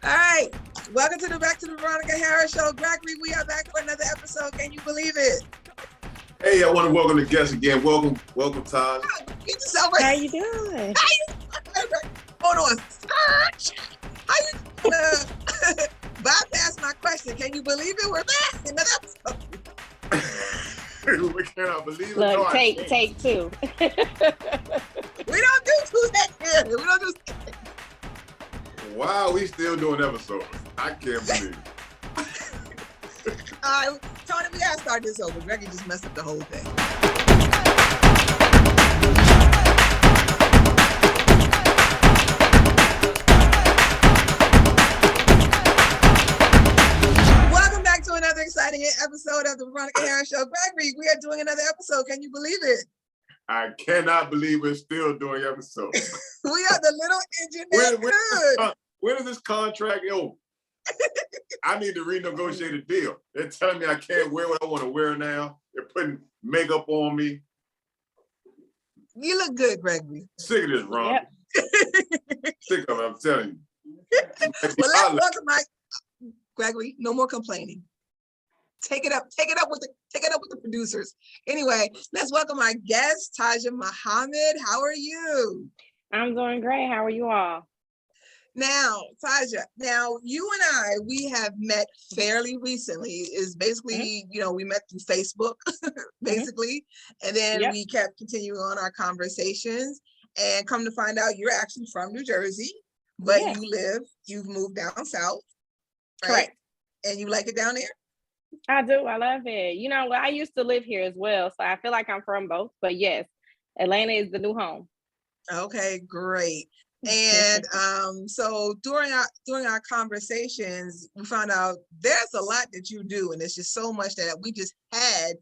All right. Welcome to the Back to the Veronica Harris Show. Gregory, we are back for another episode. Can you believe it? Hey, I want to welcome the guests again. Welcome, Taj. Get yourself right. How you doing? Hold on. How you bypass my question? Can you believe it? We're back in another episode. We cannot believe it. Look, No, take two. We don't do two that here. We don't do. Wow, we still doing episodes. I can't believe it. All right, Tony, we gotta start this over. Gregory just messed up the whole thing. Welcome back to another exciting episode of the Veronica Harris Show. Gregory, we are doing another episode. Can you believe it? I cannot believe we're still doing episodes. We are the little engine that could. When is this contract over? I need to renegotiate a deal. They're telling me I can't wear what I want to wear now. They're putting makeup on me. You look good, Gregory. Sick of this, Ron. Yep. Sick of it, I'm telling you. Well, let's welcome my Gregory. No more complaining. Take it up with the producers. Anyway, let's welcome our guest, Tajah Muhammad. How are you? I'm doing great. How are you all? Now, Tajah, you and I, we have met fairly recently. Is basically, we met through Facebook, basically. And then we kept continuing on our conversations and come to find out you're actually from New Jersey, but you've moved down south, right? Correct. And you like it down there? I do. I love it. You know, I used to live here as well, so I feel like I'm from both. But yes, Atlanta is the new home. Okay, great. And so during our conversations, we found out there's a lot that you do, and it's just so much that we just had.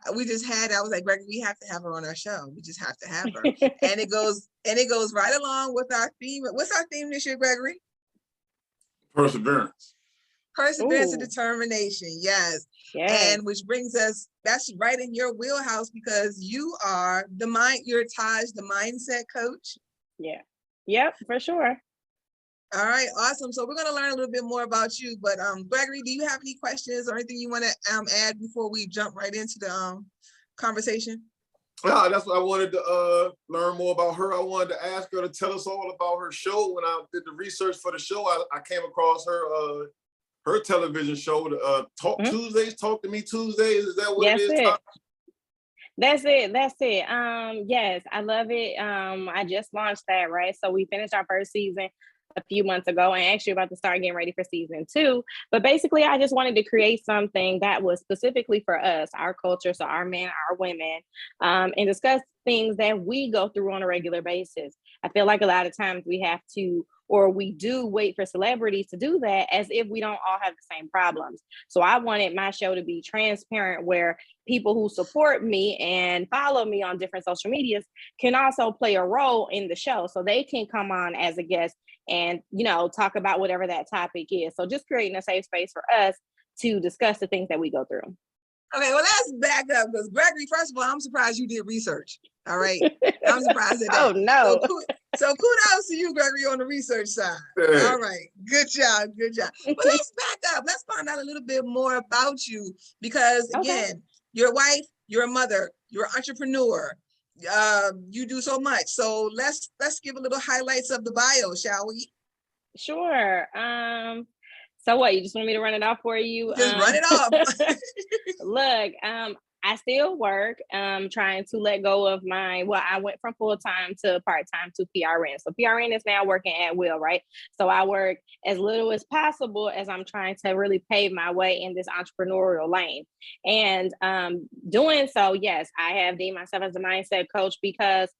I was like, Gregory, we have to have her on our show. We just have to have her. and it goes right along with our theme. What's our theme this year, Gregory? Perseverance. Perseverance and determination, yes. And which brings us, that's right in your wheelhouse because you are you're Taj, the mindset coach. Yeah. Yep, for sure. All right, awesome. So we're going to learn a little bit more about you, but Gregory, do you have any questions or anything you want to add before we jump right into the conversation? Yeah, that's what I wanted to learn more about her. I wanted to ask her to tell us all about her show. When I did the research for the show, I came across her television show, Talk Tuesdays, Talk to Me Tuesdays. Is that what it is? That's it. Yes, I love it. I just launched that, right? So we finished our first season a few months ago and actually about to start getting ready for season 2. But basically, I just wanted to create something that was specifically for us, our culture, so our men, our women, and discuss things that we go through on a regular basis. I feel like a lot of times we have to, or we do wait for celebrities to do that as if we don't all have the same problems. So I wanted my show to be transparent where people who support me and follow me on different social medias can also play a role in the show. So they can come on as a guest and, talk about whatever that topic is. So just creating a safe space for us to discuss the things that we go through. Okay, well, let's back up because Gregory, first of all, I'm surprised you did research. All right. I'm surprised at that. Oh, no. So kudos to you, Gregory, on the research side. All right. Good job. But let's back up. Let's find out a little bit more about you because, again, you're a wife, you're a mother, you're an entrepreneur. You do so much. So let's give a little highlights of the bio, shall we? Sure. So what, you just want me to run it off for you? Just run it off. Look, I still work, trying to let go of I went from full-time to part-time to PRN. So PRN is now working at will, right? So I work as little as possible as I'm trying to really pave my way in this entrepreneurial lane. And doing so, yes, I have deemed myself as a mindset coach because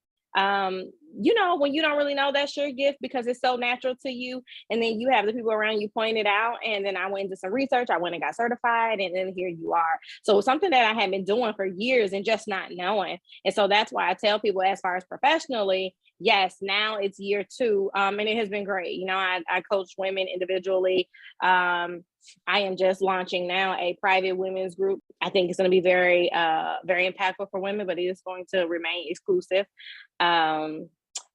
when you don't really know that's your gift because it's so natural to you, and then you have the people around you point it out, and then I went into some research, I went and got certified, and then here you are. So it's something that I have been doing for years and just not knowing. And so that's why I tell people, as far as professionally, yes, now it's year 2, and it has been great. I coach women individually. I am just launching now a private women's group. I think it's going to be very, very impactful for women, but it is going to remain exclusive.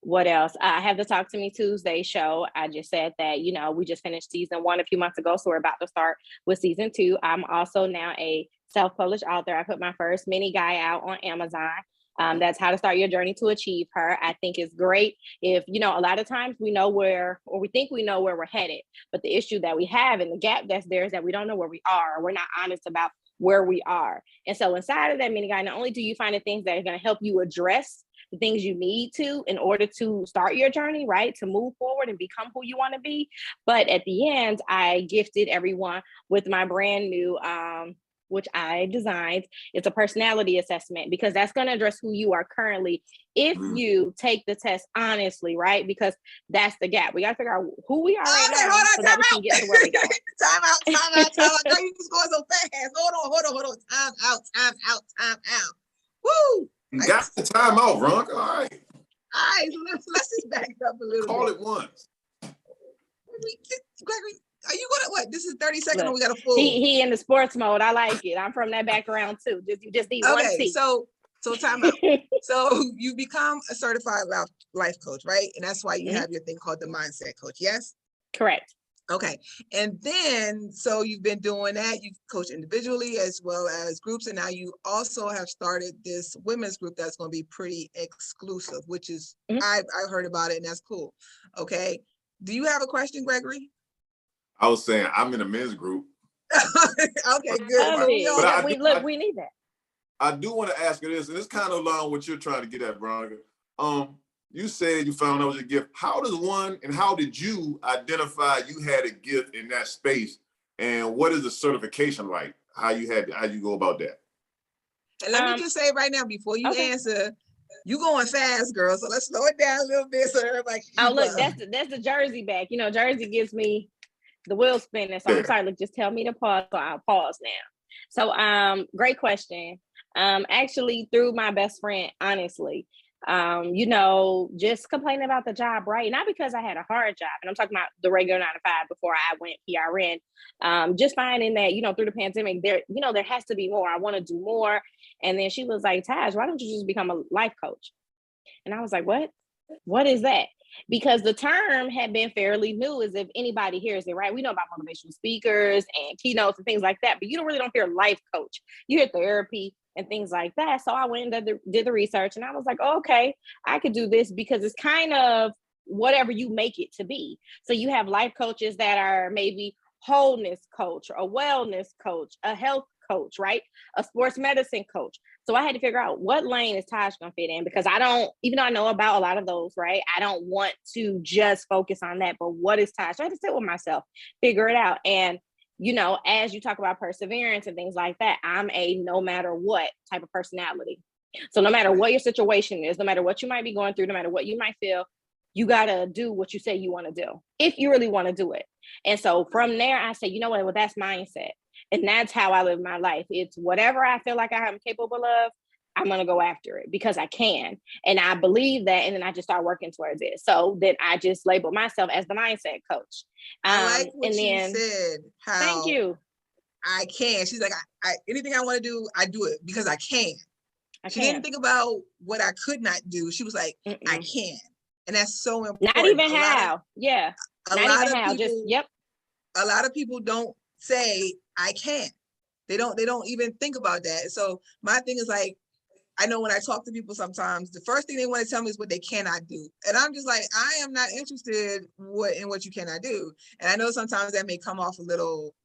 What else? I have the Talk to Me Tuesday show. I just said that, we just finished season 1 a few months ago, so we're about to start with season 2. I'm also now a self-published author. I put my first mini guide out on Amazon. That's How to Start Your Journey to Achieve Her. I think it's great if, a lot of times we know where, or we think we know where we're headed, but the issue that we have and the gap that's there is that we don't know where we are. We're not honest about where we are. And so inside of that mini guide, not only do you find the things that are going to help you address the things you need to in order to start your journey, right? To move forward and become who you want to be. But at the end, I gifted everyone with my brand new, which I designed. It's a personality assessment, because that's going to address who you are currently if you take the test honestly, right? Because that's the gap. We got to figure out who we are right now so that we can get to where we go. Time out. Girl, you just going so fast. Hold on. Time out. Woo! You got the time out, Ron. All right. So let's just back up a little Call bit. it once. Gregory, are you gonna what? This is 30 seconds. Look, we got a full. He in the sports mode. I like it. I'm from that background too. You just need one T. So time out. So you become a certified life coach, right? And that's why you have your thing called the mindset coach. Yes. Correct. Okay. And then, so you've been doing that. You've coached individually as well as groups. And now you also have started this women's group that's going to be pretty exclusive, which is, I heard about it, and that's cool. Okay. Do you have a question, Gregory? I was saying, I'm in a men's group. Okay, good. We need that. I do want to ask you this, and it's kind of along what you're trying to get at, Veronica. You said you found out was a gift. How did you identify you had a gift in that space? And what is the certification like? How you go about that? And let me just say right now, before you answer, you going fast, girl. So let's slow it down a little bit so everybody can look, that's the Jersey back. Jersey gives me the wheel spinning. So I'm sorry, look, just tell me to pause, so I'll pause now. So great question. Actually through my best friend, honestly. Just complaining about the job, right? Not because I had a hard job, and I'm talking about the regular 9 to 5 before I went PRN. Just finding that, through the pandemic, there has to be more. I want to do more. And then she was like, Taj, why don't you just become a life coach? And I was like, what? What is that? Because the term had been fairly new, as if anybody hears it, right? We know about motivational speakers and keynotes and things like that, but you really don't hear life coach. You hear therapy and things like that. So I went and did the research, and I was like, okay, I could do this, because it's kind of whatever you make it to be. So you have life coaches that are maybe wholeness coach, a wellness coach, a health coach, right? A sports medicine coach. So I had to figure out what lane is Taj gonna fit in, because even though I know about a lot of those, right? I don't want to just focus on that, but what is Taj? I had to sit with myself, figure it out. And as you talk about perseverance and things like that, I'm a no matter what type of personality. So no matter what your situation is, no matter what you might be going through, no matter what you might feel, you got to do what you say you want to do, if you really want to do it. And so from there, I say, you know what? Well, that's mindset. And that's how I live my life. It's whatever I feel like I am capable of, I'm going to go after it because I can. And I believe that. And then I just start working towards it. So then I just label myself as the mindset coach. I like what you said. How thank you. I can. She's like, I anything I want to do, I do it because I can. She didn't think about what I could not do. She was like, I can. And that's so important. Not even how. A lot of people don't say I can. They don't even think about that. So my thing is like, I know when I talk to people sometimes, the first thing they want to tell me is what they cannot do. And I'm just like, I am not interested in what you cannot do. And I know sometimes that may come off a little,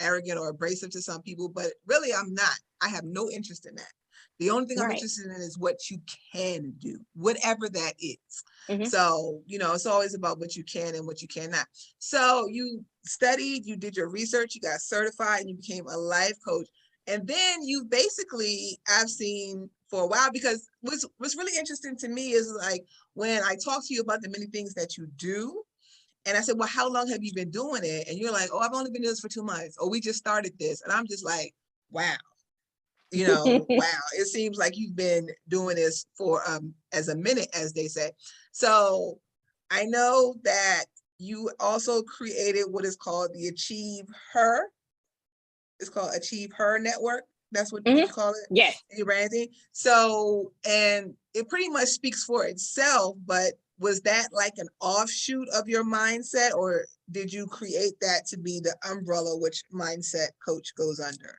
arrogant or abrasive to some people, but really I'm not. I have no interest in that. The only thing I'm interested in is what you can do, whatever that is. So, it's always about what you can and what you cannot. So you studied, you did your research, you got certified, and you became a life coach. And then you basically, I've seen for a while, because what's really interesting to me is like when I talk to you about the many things that you do, and I said, well, how long have you been doing it? And you're like, oh, I've only been doing this for 2 months. Or we just started this. And I'm just like, wow. Wow. It seems like you've been doing this for as a minute, as they say. So I know that you also created what is called the Achieve Her. It's called Achieve Her Network. That's what you call it? Yes. Your branding. So, and it pretty much speaks for itself, but was that like an offshoot of your mindset, or did you create that to be the umbrella which Mindset Coach goes under?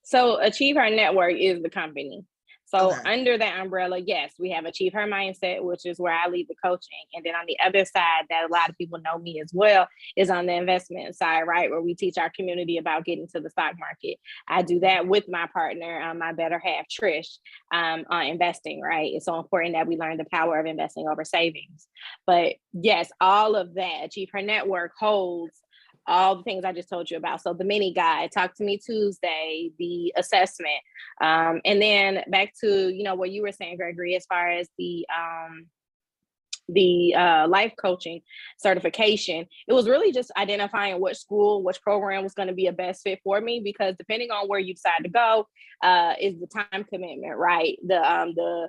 So Achieve Her Network is the company. So Okay. under that umbrella, yes, we have Achieve Her Mindset, which is where I lead the coaching. And then on the other side, that a lot of people know me as well, is on the investment side, right? Where we teach our community about getting to the stock market. I do that with my partner, my better half, Trish, on investing, right? It's so important that we learn the power of investing over savings. But yes, all of that, Achieve Her Network holds all the things I just told you about. So the mini guide, Talk to Me Tuesday, the assessment, and then back to, you know, what you were saying, Gregory, as far as the life coaching certification. It was really just identifying which school, which program was going to be a best fit for me, because depending on where you decide to go, is the time commitment, right? The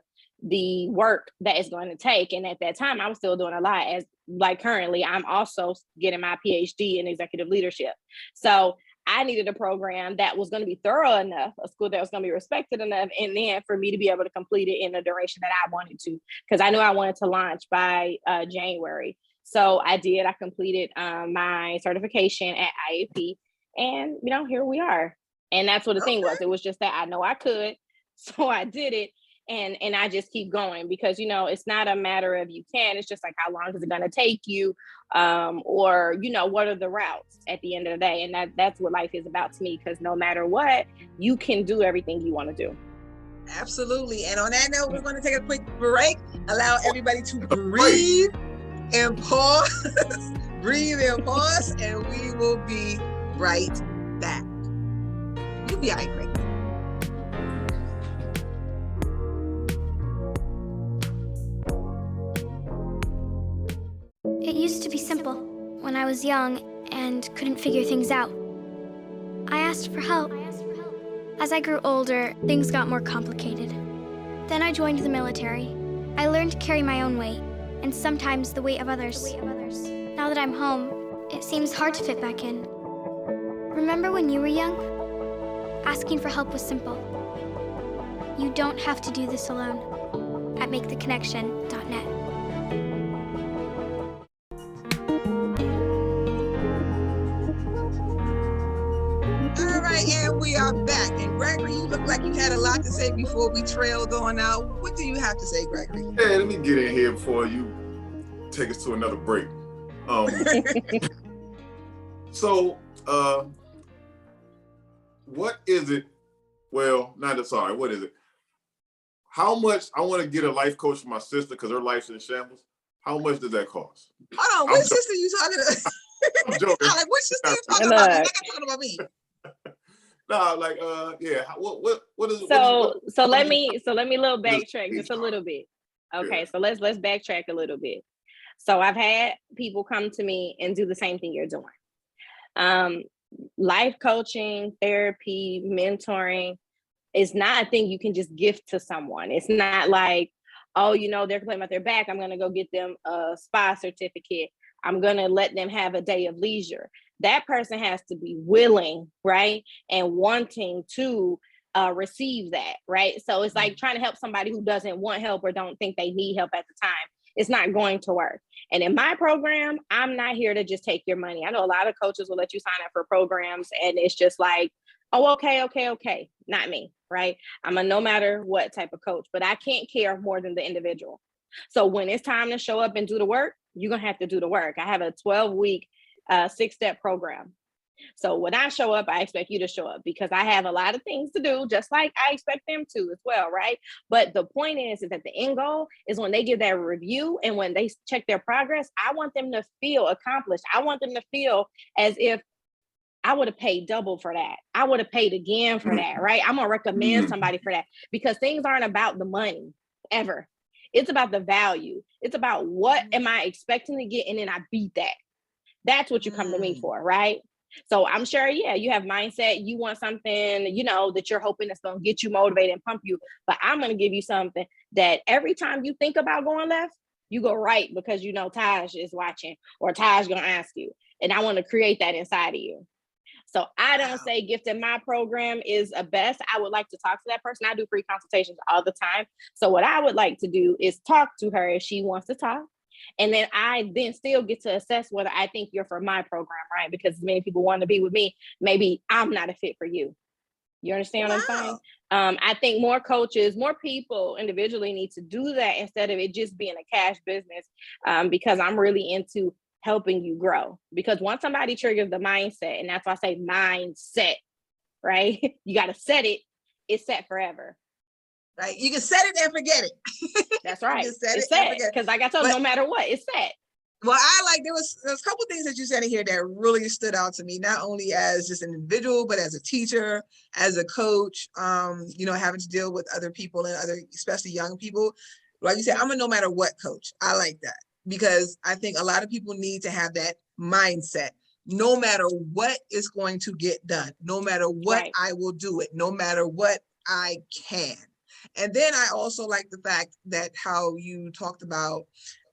work that it's going to take. And at that time, I was still doing a lot. As like currently, I'm also getting my PhD in executive leadership. So I needed a program that was going to be thorough enough, a school that was going to be respected enough, and then for me to be able to complete it in the duration that I wanted to, because I knew I wanted to launch by January. So I did. I completed my certification at IAP, and you know, here we are. And that's what the thing was. It was just that I know I could, so I did it. And I just keep going, because, you know, it's not a matter of you can, it's just like, how long is it going to take you? Or, you know, what are the routes at the end of the day? And that's what life is about to me, because no matter what, you can do everything you want to do. Absolutely. And on that note, we're going to take a quick break, allow everybody to breathe and pause, breathe and pause, and we will be right back. You'll be all right, Greg. It used to be simple when I was young and couldn't figure things out. I asked for help. As I grew older, things got more complicated. Then I joined the military. I learned to carry my own weight, and sometimes the weight of others. Now that I'm home, it seems hard to fit back in. Remember when you were young? Asking for help was simple. You don't have to do this alone. At maketheconnection.net. All right, and we are back. And Gregory, you look like you had a lot to say before we trailed on out. What do you have to say, Gregory? Hey, let me get in here before you take us to another break. So, what is it? Well, what is it? How much, I want to get a life coach for my sister because her life's in shambles. How much does that cost? Hold on, which sister you talking to? I'm joking. Like, which sister you talking about? You're not talking about me. No, like, yeah. What is? So let me little backtrack just a little bit. Okay, Yeah. so let's backtrack a little bit. So I've had people come to me and do the same thing you're doing. Life coaching, therapy, mentoring is not a thing you can just gift to someone. It's not like, oh, you know, they're complaining about their back, I'm gonna go get them a spa certificate. I'm gonna let them have a day of leisure. That person has to be willing, right? And wanting to receive that, right? So it's like trying to help somebody who doesn't want help or don't think they need help at the time. It's not going to work. And in my program, I'm not here to just take your money. I know a lot of coaches will let you sign up for programs and it's just like, oh, okay. Not me, right? I'm a no matter what type of coach, but I can't care more than the individual. So when it's time to show up and do the work, you're going to have to do the work. I have a 12-week 6-step program. So when I show up, I expect you to show up because I have a lot of things to do, just like I expect them to as well, right? But the point is that the end goal is when they give that review and when they check their progress, I want them to feel accomplished. I want them to feel as if I would have paid double for that. I would have paid again for that, right? I'm going to recommend somebody for that because things aren't about the money ever. It's about the value. It's about what am I expecting to get, and then I beat that. That's what you come to me for, right? So I'm sure, yeah, you have mindset. You want something, you know, that you're hoping that's going to get you motivated and pump you. But I'm going to give you something that every time you think about going left, you go right because you know Taj is watching or Taj going to ask you. And I want to create that inside of you. So I don't say gifted my program is a best. I would like to talk to that person. I do free consultations all the time. So what I would like to do is talk to her if she wants to talk. And then I then still get to assess whether I think you're for my program, right? Because many people want to be with me. Maybe I'm not a fit for you. You understand what I'm saying? I think more coaches, more people individually need to do that instead of it just being a cash business, because I'm really into helping you grow. Because once somebody triggers the mindset, and that's why I say mindset, right? You got to set it. It's set forever. Right. You can set it and forget it. That's right. It's set because like I told you, no matter what, it's set. Well, there was a couple things that you said in here that really stood out to me, not only as just an individual, but as a teacher, as a coach, having to deal with other people and especially young people. Like you said, I'm a no matter what coach. I like that because I think a lot of people need to have that mindset. No matter what is going to get done, no matter what, I will do it, no matter what I can. And then I also like the fact that how you talked about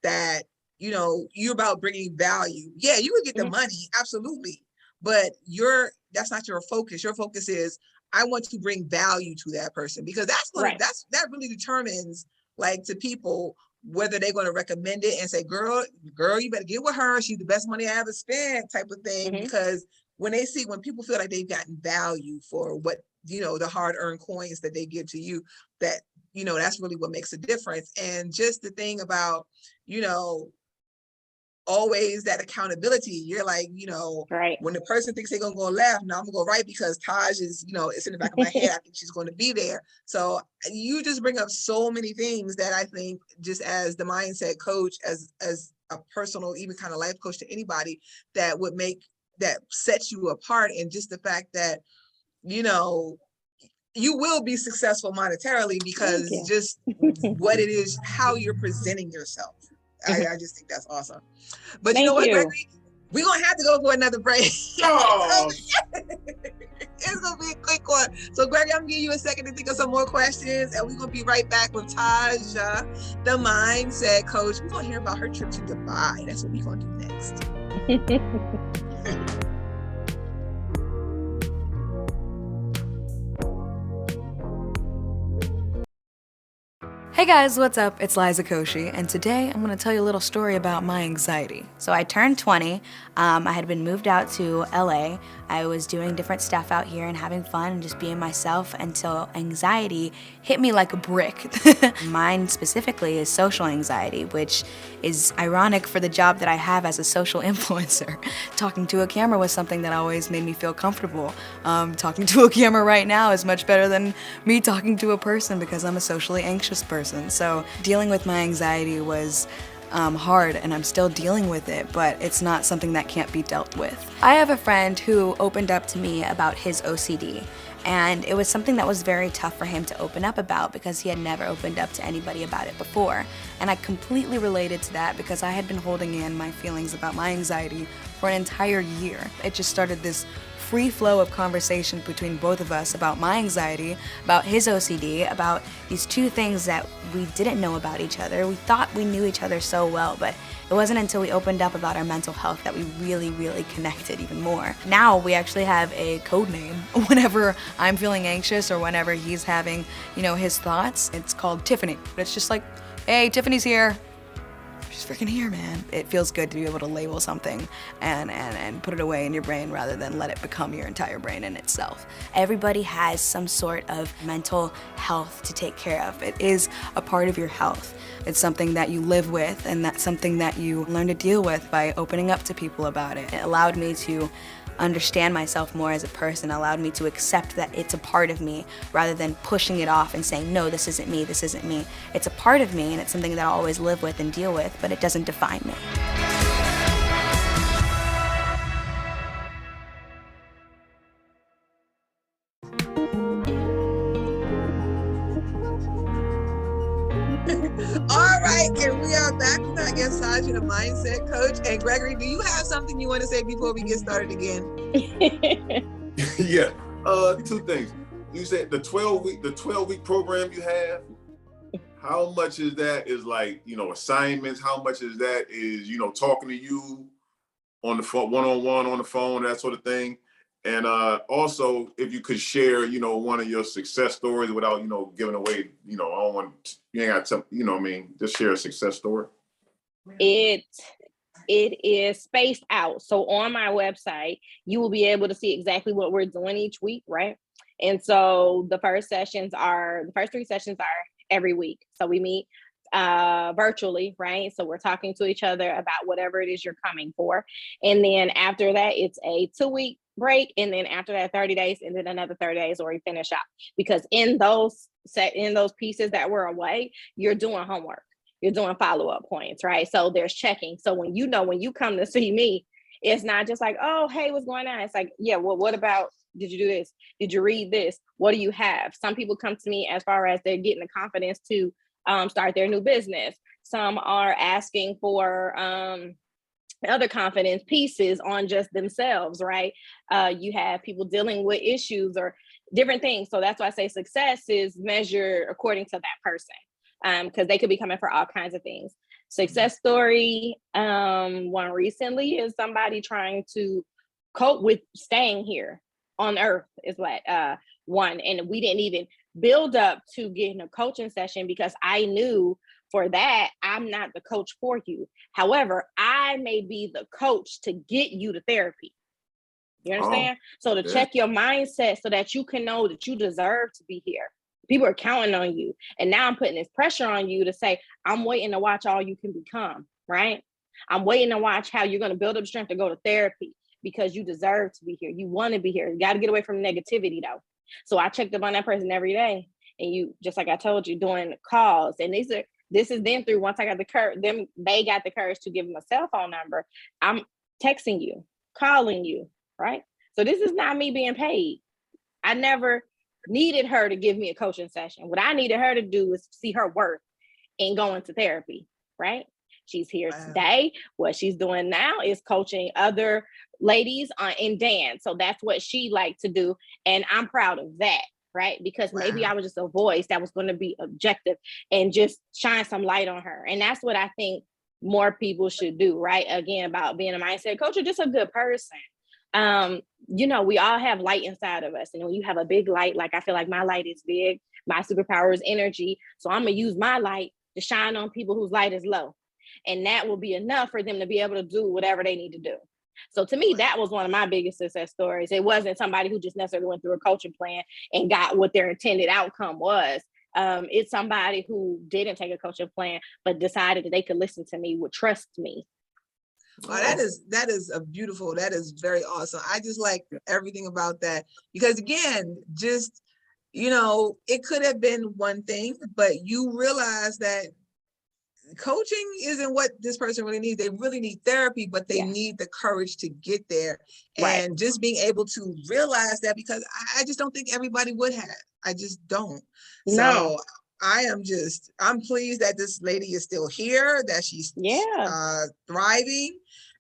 that, you're about bringing value. Yeah, you would get the money, absolutely. But that's not your focus. Your focus is, I want to bring value to that person, because that really determines, like, to people whether they're going to recommend it and say, girl, you better get with her. She's the best money I ever spent, type of thing. Because when people feel like they've gotten value for what, the hard-earned coins that they give to you, that's really what makes a difference. And just the thing about, always that accountability. You're like, when the person thinks they're gonna go left, now I'm gonna go right because Taj is, it's in the back of my head. I think she's going to be there. So you just bring up so many things that I think, just as the mindset coach, as a personal, even kind of life coach to anybody, that sets you apart. And just the fact that, you will be successful monetarily because just what it is, how you're presenting yourself. I just think that's awesome. But you know what, Gregory? We're going to have to go for another break. Oh. It's going to be a quick one. So, Gregory, I'm going to give you a second to think of some more questions, and we're going to be right back with Tajah, the mindset coach. We're going to hear about her trip to Dubai. That's what we're going to do next. Hey guys, what's up? It's Liza Koshy, and today I'm going to tell you a little story about my anxiety. So I turned 20. I had been moved out to LA. I was doing different stuff out here and having fun and just being myself until anxiety hit me like a brick. Mine specifically is social anxiety, which is ironic for the job that I have as a social influencer. Talking to a camera was something that always made me feel comfortable. Talking to a camera right now is much better than me talking to a person because I'm a socially anxious person. So dealing with my anxiety was hard, and I'm still dealing with it, but it's not something that can't be dealt with. I have a friend who opened up to me about his OCD, and it was something that was very tough for him to open up about because he had never opened up to anybody about it before. And I completely related to that because I had been holding in my feelings about my anxiety for an entire year. It just started this free flow of conversation between both of us about my anxiety, about his OCD, about these two things that we didn't know about each other. We thought we knew each other so well, but it wasn't until we opened up about our mental health that we really, really connected even more. Now we actually have a code name. Whenever I'm feeling anxious or whenever he's having, his thoughts, it's called Tiffany. But it's just like, hey, Tiffany's here. She's freaking here, man. It feels good to be able to label something and put it away in your brain rather than let it become your entire brain in itself. Everybody has some sort of mental health to take care of. It is a part of your health. It's something that you live with, and that's something that you learn to deal with by opening up to people about it. It allowed me to understand myself more as a person, allowed me to accept that it's a part of me rather than pushing it off and saying, no, this isn't me, this isn't me. It's a part of me, and it's something that I'll always live with and deal with, but it doesn't define me. All right, and we are back with our guest, Tajah, the mindset coach. And Gregory, do you have something you want to say before we get started again? Yeah, two things. You said the 12-week program you have. How much is that is like, assignments? How much is that is, talking to you on the phone, one-on-one on the phone, that sort of thing? And also, if you could share, one of your success stories without, giving away, I don't want, you ain't got to, what I mean, just share a success story. It is spaced out. So on my website, you will be able to see exactly what we're doing each week, right? And so the first 3 sessions are every week. So we meet virtually, right? So we're talking to each other about whatever it is you're coming for. And then after that, it's a 2-week break. And then after that, 30 days, and then another 30 days, or you finish out. Because in those pieces that we're away, you're doing homework. You're doing follow-up points, right? So there's checking. So when you come to see me, it's not just like, oh, hey, what's going on? It's like, yeah, well, what about, did you do this? Did you read this? What do you have? Some people come to me as far as they're getting the confidence to start their new business. Some are asking for other confidence pieces on just themselves, right? You have people dealing with issues or different things. So that's why I say success is measured according to that person. Because they could be coming for all kinds of things. Success story, one recently is somebody trying to cope with staying here on earth is what one. And we didn't even build up to getting a coaching session because I knew for that, I'm not the coach for you. However, I may be the coach to get you to therapy. You understand? So to check your mindset so that you can know that you deserve to be here. People are counting on you. And now I'm putting this pressure on you to say, I'm waiting to watch all you can become, right? I'm waiting to watch how you're going to build up strength to go to therapy because you deserve to be here. You want to be here. You got to get away from negativity though. So I checked up on that person every day. And you, just like I told you, doing calls. And this is then through once I got the courage, they got the courage to give them a cell phone number. I'm texting you, calling you, right? So this is not me being paid. I never needed her to give me a coaching session. What I needed her to do is see her worth in going to therapy, right? She's here today. What she's doing now is coaching other ladies in dance. So that's what she liked to do. And I'm proud of that, right? Because maybe I was just a voice that was going to be objective and just shine some light on her. And that's what I think more people should do, right? Again, about being a mindset coach or just a good person. We all have light inside of us. And when you have a big light, like I feel like my light is big, my superpower is energy. So I'm going to use my light to shine on people whose light is low. And that will be enough for them to be able to do whatever they need to do. So to me, that was one of my biggest success stories. It wasn't somebody who just necessarily went through a coaching plan and got what their intended outcome was. It's somebody who didn't take a coaching plan, but decided that they could listen to me, would trust me. Oh, that is a beautiful, that is very awesome. I just like everything about that because again, just, it could have been one thing, but you realize that coaching isn't what this person really needs. They really need therapy, but they need the courage to get there and just being able to realize that because I just don't think everybody would have. I just don't. No. So I'm pleased that this lady is still here, that she's thriving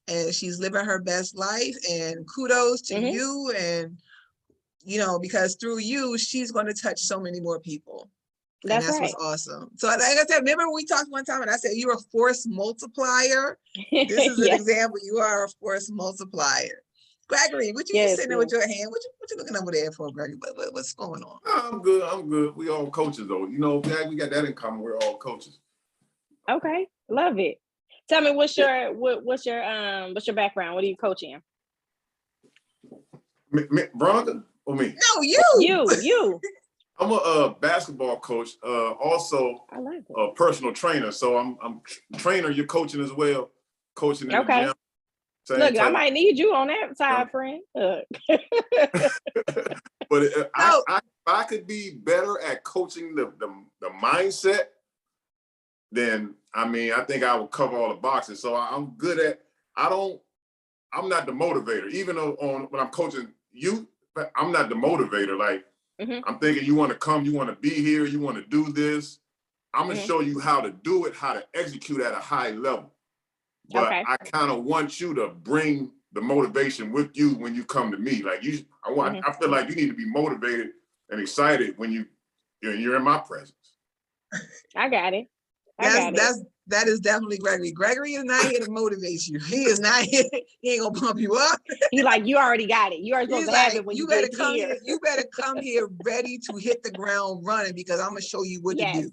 and she's living her best life, and kudos to you. And, because through you, she's going to touch so many more people. That's right. What's awesome. So like I said, remember we talked one time and I said, you're a force multiplier. This is an example. You are a force multiplier. Gregory, what you sitting there with your hand? What you looking over there for, Gregory? What's going on? I'm good. We all coaches though. We got that in common. We're all coaches. Okay. Love it. Tell me what's your background? What are you coaching? Veronica or me? No, you. You. I'm a basketball coach, also a personal trainer. So I'm trainer, you're coaching as well, coaching in the gym. Look, I might need you on that side, friend. But if I could be better at coaching the mindset, then I think I would cover all the boxes. So I'm good at, I'm not the motivator. Even though when I'm coaching youth, I'm not the motivator. Like, I'm thinking you want to come, you want to be here, you want to do this. I'm going to show you how to do it, how to execute at a high level. But I kind of want you to bring the motivation with you when you come to me. Like I feel like you need to be motivated and excited when you're in my presence. I got it. That is definitely Gregory. Gregory is not here to motivate you. He is not here. He ain't gonna pump you up. He's like, you already got it. You are supposed to have it when you better get come here. You better come here ready to hit the ground running because I'm gonna show you what to do.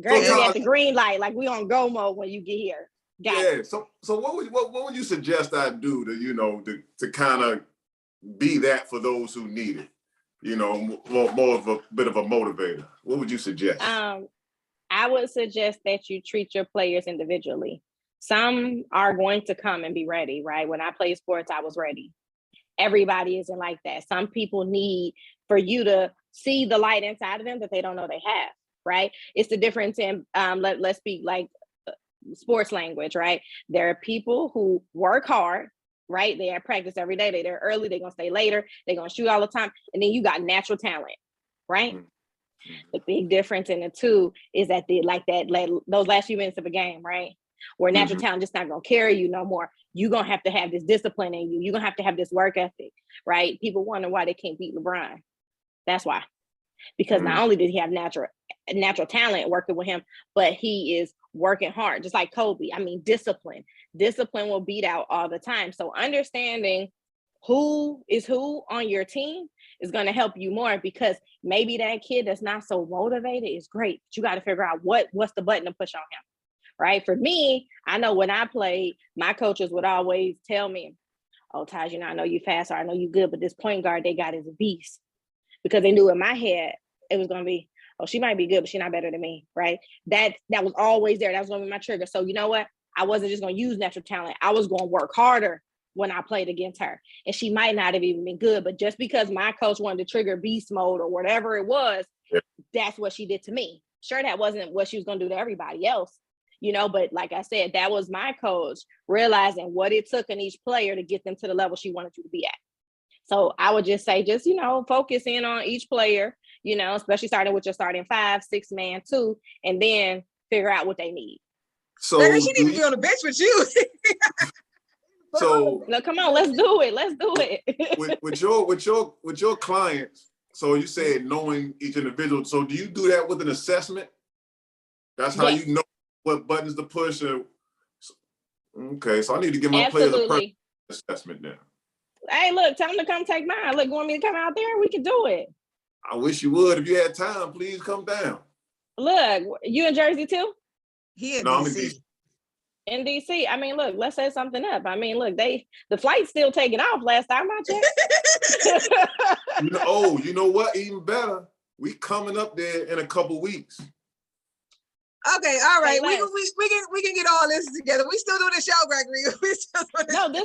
Gregory at the green light, like we on go mode when you get here. Got it. So what would you suggest I do to kind of be that for those who need it? More of a bit of a motivator. What would you suggest? I would suggest that you treat your players individually. Some are going to come and be ready, right? When I played sports, I was ready. Everybody isn't like that. Some people need for you to see the light inside of them that they don't know they have, right? It's the difference in, let's speak like sports language, right? There are people who work hard, right? They have practice every day. They're there early. They're going to stay later. They're going to shoot all the time. And then you got natural talent, right? Mm-hmm. The big difference in the two is that those last few minutes of a game, right? Where natural talent just not going to carry you no more. You're going to have this discipline in you. You're going to have this work ethic, right? People wonder why they can't beat LeBron. That's why. Because not only did he have natural talent working with him, but he is working hard, just like Kobe. I mean, discipline will beat out all the time. So understanding who is who on your team is going to help you more, because maybe that kid that's not so motivated is great, but you got to figure out what's the button to push on him, right? For me, I know when I played, my coaches would always tell me, oh, Taj, I know you fast, or I know you good, but this point guard they got is a beast. Because they knew in my head, it was going to be, oh, she might be good, but she's not better than me, right? That was always there. That was going to be my trigger. So you know what? I wasn't just going to use natural talent. I was going to work harder when I played against her. And she might not have even been good, but just because my coach wanted to trigger beast mode or whatever it was, that's what she did to me. Sure, that wasn't what she was going to do to everybody else, but like I said, that was my coach realizing what it took in each player to get them to the level she wanted you to be at. So I would just say, focus in on each player, especially starting with your starting 5, 6 man, 2, and then figure out what they need. So she need to be on the bench with you. So no, come on, let's do it. with your clients. So you said knowing each individual. So do you do that with an assessment? That's how you know what buttons to push. Okay, so I need to give my players a personal assessment now. Hey, look, tell them to come take mine. Look, you want me to come out there? We can do it. I wish you would. If you had time, please come down. Look, you in Jersey too? I'm in DC. In DC. I mean, look, let's set something up. I mean, look, the flight's still taking off last time I checked. You know what? Even better. We coming up there in a couple weeks. Okay, all right. We can get all this together. We still doing the show, Gregory. This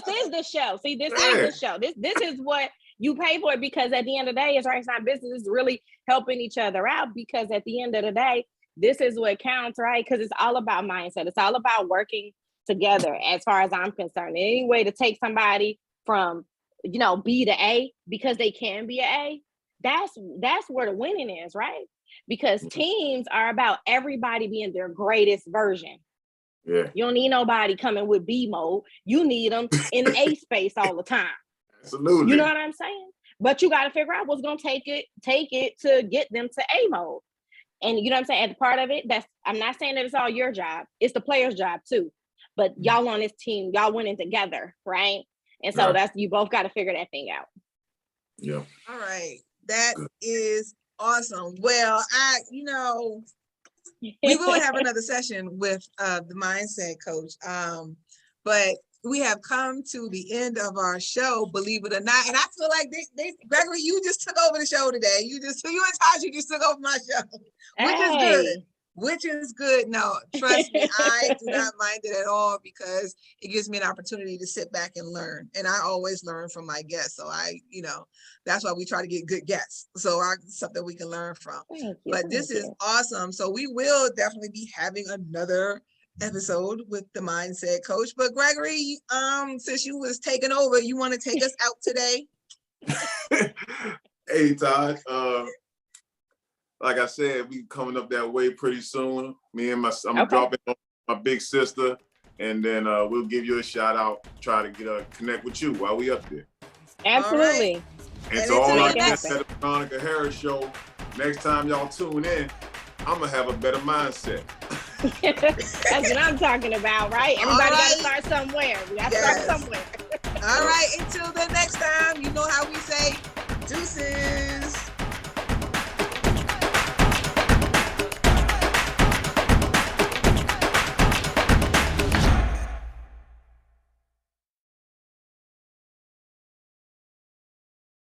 is the show. See, this is the show. This is what you pay for it, because at the end of the day, it's not business. It's really helping each other out, because at the end of the day, this is what counts, right? Because it's all about mindset. It's all about working together, as far as I'm concerned. Any way to take somebody from, B to A, because they can be an A, that's where the winning is, right? Because teams are about everybody being their greatest version. Yeah. You don't need nobody coming with B mode. You need them in A space all the time. Absolutely. You know what I'm saying? But you got to figure out what's going to take it to get them to A mode. And you know what I'm saying? As part of it, I'm not saying that it's all your job. It's the player's job too. But y'all on this team, y'all winning together, right? And so you both got to figure that thing out. Yeah. All right. That is awesome. Well, we will have another session with the mindset coach. But we have come to the end of our show, believe it or not. And I feel like Gregory, you just took over the show today. You and Tajah just took over my show, which is good. No, trust me, I do not mind it at all, because it gives me an opportunity to sit back and learn. And I always learn from my guests. So that's why we try to get good guests. So something we can learn from. But this is awesome. So we will definitely be having another episode with the mindset coach. But Gregory, since you was taking over, you want to take us out today? Hey, Todd. Like I said, we coming up that way pretty soon. I'm dropping on my big sister, and then we'll give you a shout out. Try to connect with you while we up there. Absolutely. Right. And to all our guests at the Veronica Harris Show, next time y'all tune in, I'm gonna have a better mindset. That's what I'm talking about, right? Everybody got to start somewhere. We got to start somewhere. All right, until the next time, you know how we say, deuces.